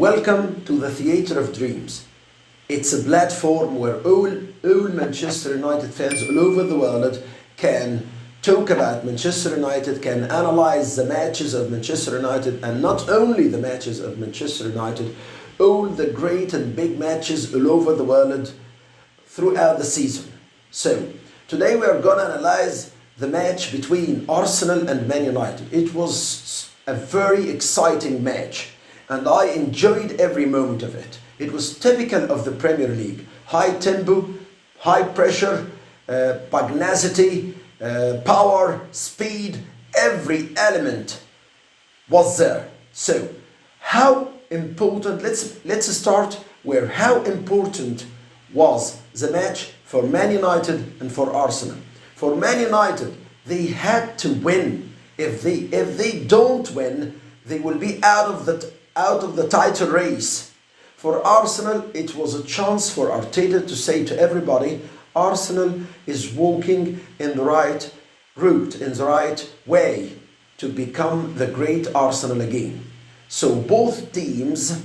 Welcome to the Theatre of Dreams. It's a platform where all Manchester United fans all over the world can talk about Manchester United, can analyze the matches of Manchester United, and not only the matches of Manchester United, all the great and big matches all over the world throughout the season. So, today we are going to analyze the match between Arsenal and Man United. It was a very exciting match, and I enjoyed every moment of it. It was typical of the Premier League. High tempo, high pressure, pugnacity, power, speed, every element was there. So, how important, let's start where how important was the match for Man United and for Arsenal. For Man United, they had to win. If they don't win, they will be out of the title race. For Arsenal, it was a chance for Arteta to say to everybody, Arsenal is walking in the right route, in the right way to become the great Arsenal again. So both teams,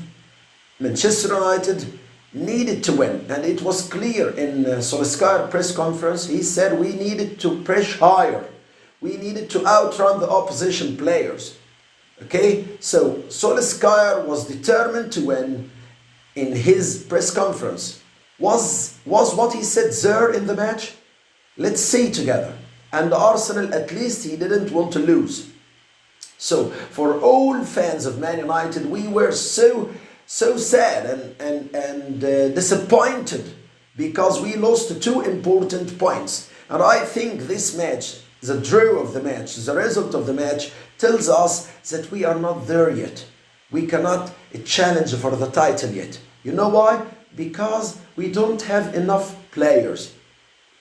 Manchester United, needed to win, and it was clear in Solskjaer press conference. He said we needed to press higher, we needed to outrun the opposition players. Okay, so Solskjaer was determined to win. In his press conference, was what he said there in the match? Let's see together. And Arsenal, at least he didn't want to lose. So for all fans of Man United, we were so sad and disappointed because we lost two important points. And I think this match, the draw of the match, the result of the match tells us that we are not there yet. We cannot challenge for the title yet. You know why? Because we don't have enough players.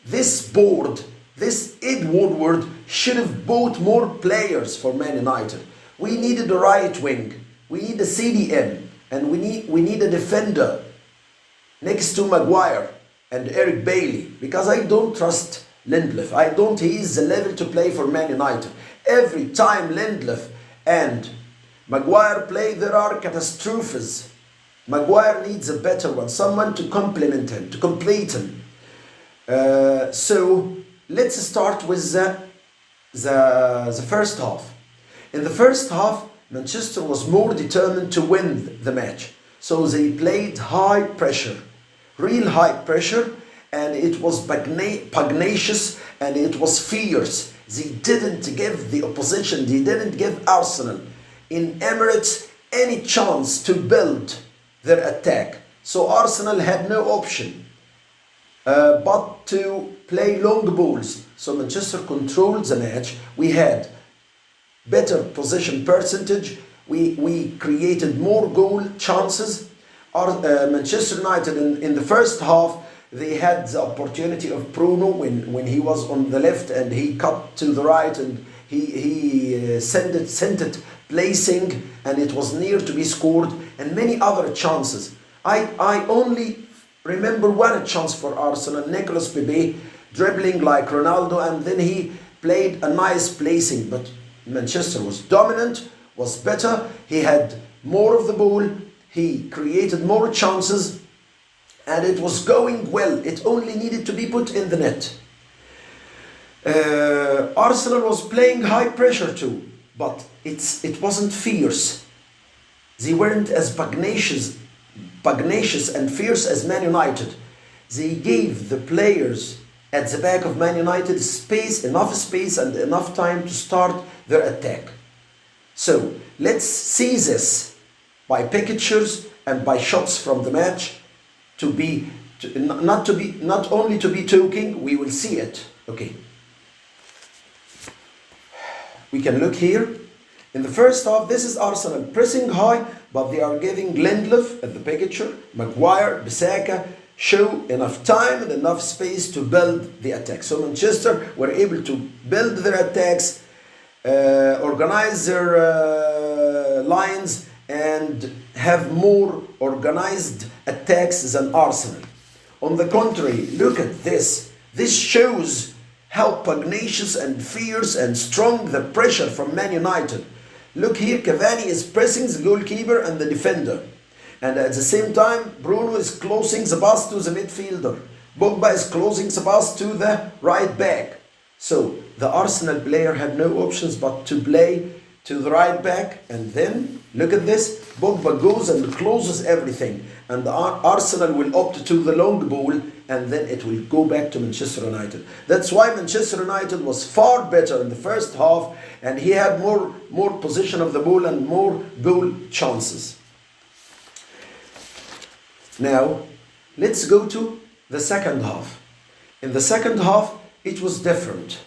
This board, this Ed Woodward should have bought more players for Man United. We needed a right wing. We need a CDM. And we need a defender next to Maguire and Eric Bailey, because I don't trust Lindelof. He is the level to play for Man United. Every time Lindelof and Maguire play, there are catastrophes. Maguire needs a better one, someone to complement him, to complete him. So let's start with the first half. In the first half, Manchester was more determined to win the match. So they played high pressure, real high pressure, and it was pugnacious and it was fierce. They didn't give the opposition, they didn't give Arsenal in Emirates any chance to build their attack. So Arsenal had no option but to play long balls. So Manchester controlled the match. We had better possession percentage. We created more goal chances. Manchester United in the first half, they had the opportunity of Bruno when he was on the left and he cut to the right and he sent it placing, and it was near to be scored, and many other chances. I only remember one chance for Arsenal, Nicolas Pepe dribbling like Ronaldo, and then he played a nice placing, but Manchester was dominant, was better, he had more of the ball, he created more chances, and it was going well. It only needed to be put in the net. Arsenal was playing high pressure too, but it wasn't fierce. They weren't as pugnacious and fierce as Man United. They gave the players at the back of Man United enough space and enough time to start their attack. So let's see this by pictures and by shots from the match not only to be talking, we will see it. Okay. We can look here. In the first half, this is Arsenal pressing high, but they are giving Lindelof at the picture, Maguire, Bissaka, show enough time and enough space to build the attack. So Manchester were able to build their attacks, organize their lines, and have more organized attacks than Arsenal. On the contrary, look at this. This shows how pugnacious and fierce and strong the pressure from Man United. Look here, Cavani is pressing the goalkeeper and the defender. And at the same time, Bruno is closing the pass to the midfielder. Pogba is closing the pass to the right back. So the Arsenal player had no options but to play to the right back, and then look at this, Pogba goes and closes everything, and Arsenal will opt to the long ball, and then it will go back to Manchester United. That's why Manchester United was far better in the first half, and he had more possession of the ball and more goal chances. Now let's go to the second half. In the second half it was different.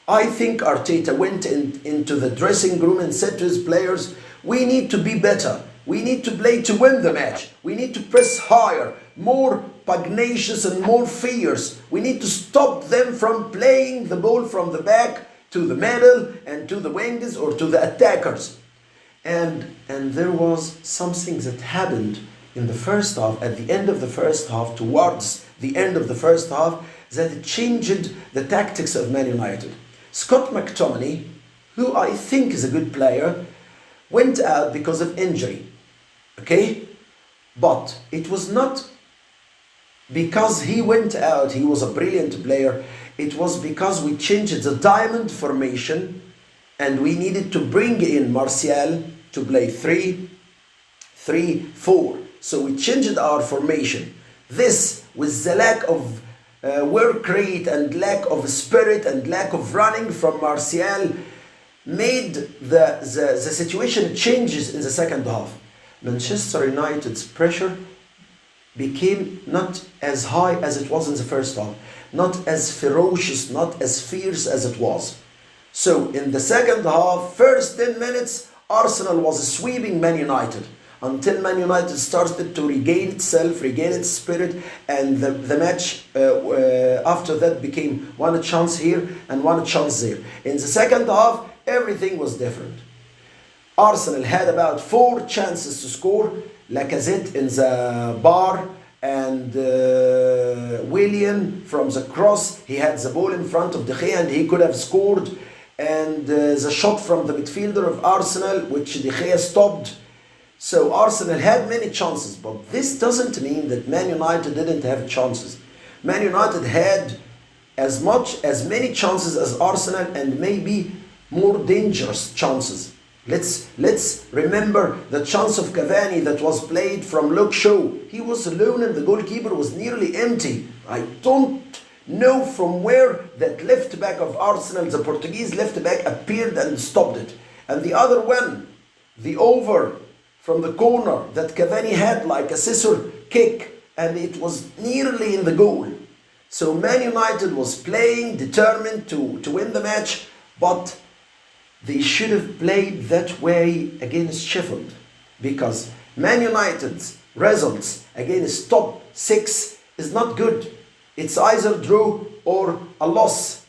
I think Arteta went into the dressing room and said to his players, we need to be better. We need to play to win the match. We need to press higher, more pugnacious and more fierce. We need to stop them from playing the ball from the back to the middle and to the wings or to the attackers. And there was something that happened in the first half, at the end of the first half, towards the end of the first half, that it changed the tactics of Man United. Scott McTominay, who I think is a good player, went out because of injury. Okay? But it was not because he went out, he was a brilliant player. It was because we changed the diamond formation and we needed to bring in Martial to play 3-3-4. So we changed our formation. This, with the lack of work rate and lack of spirit and lack of running from Martial, made the situation changes in the second half. Manchester United's pressure became not as high as it was in the first half, not as ferocious, not as fierce as it was. So in the second half, first 10 minutes, Arsenal was sweeping Man United until Man United started to regain itself, regain its spirit, and the match after that became one chance here and one chance there. In the second half, everything was different. Arsenal had about 4 chances to score. Lacazette in the bar and Willian from the cross. He had the ball in front of De Gea and he could have scored. And the shot from the midfielder of Arsenal, which De Gea stopped. So Arsenal had many chances, but this doesn't mean that Man United didn't have chances. Man United had as many chances as Arsenal and maybe more dangerous chances. Let's remember the chance of Cavani that was played from Luke Shaw. He was alone and the goalkeeper was nearly empty. I don't know from where that left back of Arsenal, the Portuguese left back, appeared and stopped it. And the other one, the over from the corner that Cavani had like a scissor kick, and it was nearly in the goal. So Man United was playing determined to win the match, but they should have played that way against Sheffield, because Man United's results against top 6 is not good. It's either draw or a loss.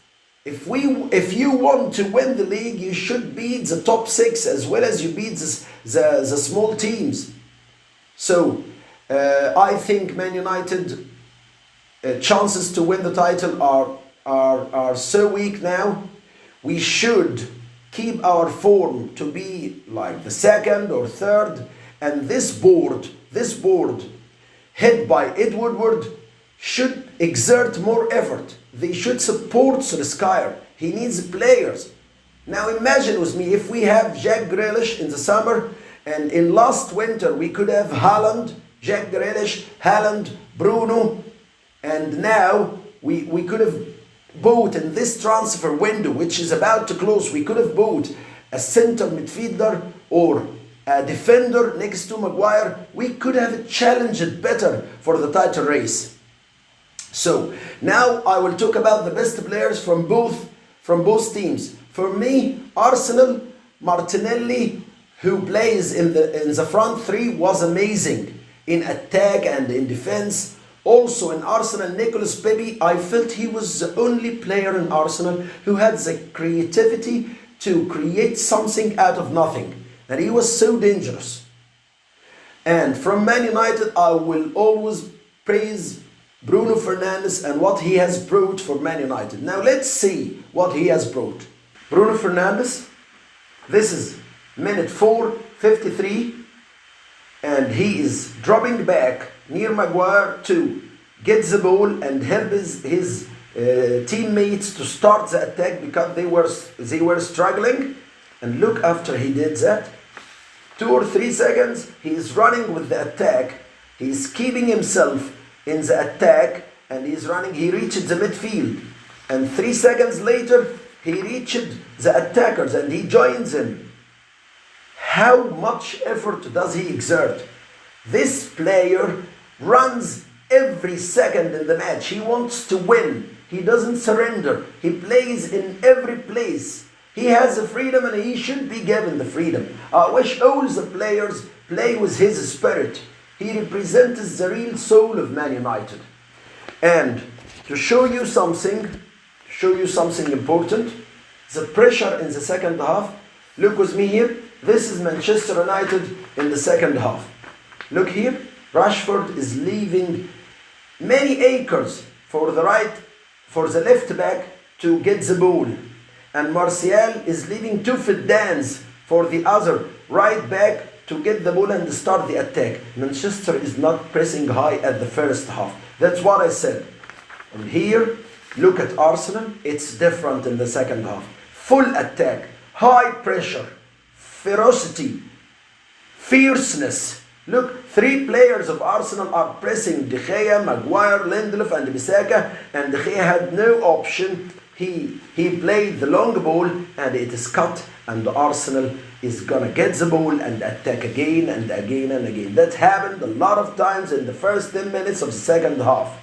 If you want to win the league, you should beat the top 6 as well as you beat the small teams. So I think Man United chances to win the title are so weak now. We should keep our form to be like the second or third, and this board head by Ed Woodward should exert more effort. They should support Solskjaer. He needs players. Now imagine with me, if we have Jack Grealish in the summer, and in last winter we could have Haaland, Jack Grealish, Haaland, Bruno, and now we could have bought in this transfer window, which is about to close, we could have bought a center midfielder or a defender next to Maguire. We could have challenged better for the title race. So now I will talk about the best players from both teams. For me, Arsenal, Martinelli, who plays in the front 3, was amazing in attack and in defense. Also in Arsenal, Nicolas Pepe, I felt he was the only player in Arsenal who had the creativity to create something out of nothing, and he was so dangerous. And from Man United, I will always praise Bruno Fernandes and what he has brought for Man United. Now let's see what he has brought. Bruno Fernandes, this is minute 4:53, and he is dropping back near Maguire to get the ball and help his teammates to start the attack because they were struggling. And look, after he did that, 2 or 3 seconds, he is running with the attack. He is keeping himself in the attack, and he is running. He reached the midfield, and 3 seconds later, he reached the attackers and he joins them. How much effort does he exert? This player runs every second in the match. He wants to win. He doesn't surrender. He plays in every place. He has the freedom and he should be given the freedom. I wish all the players play with his spirit. He represents the real soul of Man United. And to show you something important, the pressure in the second half. Look with me here. This is Manchester United in the second half. Look here. Rashford is leaving many acres for the left back to get the ball. And Martial is leaving 2 Fiddans for the other right back to get the ball and start the attack. Manchester is not pressing high at the first half. That's what I said. And here, look at Arsenal. It's different in the second half. Full attack, high pressure, ferocity, fierceness. Look, 3 players of Arsenal are pressing De Gea, Maguire, Lindelof and Bissaka, and De Gea had no option. He played the long ball and it is cut, and Arsenal is gonna get the ball and attack again and again and again. That happened a lot of times in the first 10 minutes of the second half.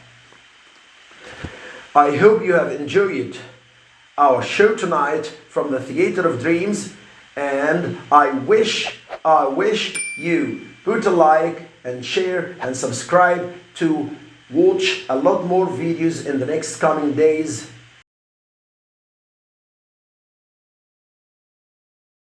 I hope you have enjoyed our show tonight from the Theater of Dreams, and I wish you put a like and share and subscribe to watch a lot more videos in the next coming days.